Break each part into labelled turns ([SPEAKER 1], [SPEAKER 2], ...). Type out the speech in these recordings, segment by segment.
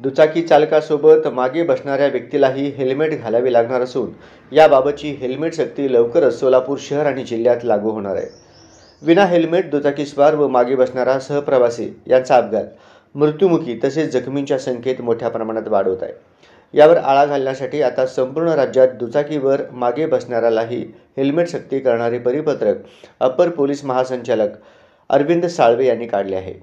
[SPEAKER 1] दुचाकी चालकासोबत मागे बसणाऱ्या व्यक्तीलाही हेल्मेट घालावे लागणार असून याबाबतची हेल्मेट सक्ती लवकरच सोलापूर शहर आणि जिल्ह्यात लागू होणार आहे। विना हेल्मेट दुचाकीस्वार व मागे बसणारा सहप्रवासी यांचा अपघात, मृत्युमुखी तसेच जखमींच्या संख्येत मोठ्या प्रमाणात वाढ होत आहे। यावर आळा घालण्यासाठी आता संपूर्ण राज्यात दुचाकीवर मागे बसणाऱ्यालाही हेल्मेट सक्ती करणारे परिपत्रक अप्पर पोलीस महासंचालक अरविंद साळवे यांनी काढले आहे।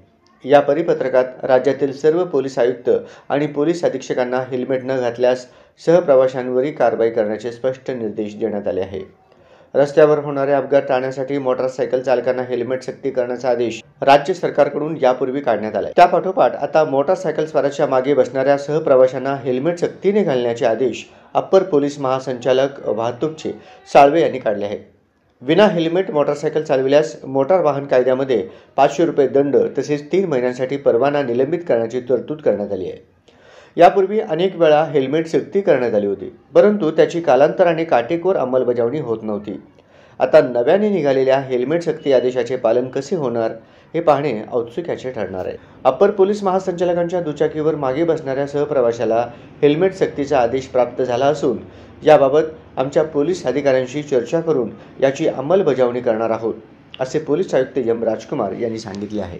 [SPEAKER 1] या परिपत्रकात राज्यातील सर्व पोलीस आयुक्त आणि पोलीस अधीक्षकांना हेल्मेट न घातल्यास सहप्रवाशांवरही कारवाई करण्याचे स्पष्ट निर्देश देण्यात आले आहे। रस्त्यावर होणारे अपघात टाळण्यासाठी मोटारसायकल चालकांना हेल्मेट सक्ती करण्याचा आदेश राज्य सरकारकडून यापूर्वी काढण्यात आला आहे। त्यापाठोपाठ आता मोटारसायकल स्वाराच्या मागे बसणाऱ्या सहप्रवाशांना हेल्मेट सक्तीने घालण्याचे आदेश अप्पर पोलीस महासंचालक वाहतूकचे साळवे यांनी काढले आहेत। विना हेल्मेट मोटारसायकल चालविल्यास मोटार वाहन कायद्यामध्ये 500 रुपये दंड तसेच 3 महिन्यांसाठी परवाना निलंबित करण्याची तरतूद करण्यात आली आहे। यापूर्वी अनेक वेळा हेल्मेट सक्ती करण्यात आली होती, परंतु त्याची कालांतराने काटेकोर अंमलबजावणी होत नव्हती। आता नव्याने निघालेल्या हेल्मेट सक्ती आदेशाचे पालन कसे होणार हे पाहणे औत्सुक्याचे ठरणार आहे। अप्पर पोलीस महासंचालकांच्या दुचाकीवर मागे बसणाऱ्या सहप्रवाशाला हेल्मेट सक्तीचा आदेश प्राप्त झाला असून याबाबत आमच्या पोलीस अधिकाऱ्यांशी चर्चा करून याची अंमलबजावणी करणार आहोत, असे पोलीस आयुक्त एम राजकुमार यांनी सांगितले आहे।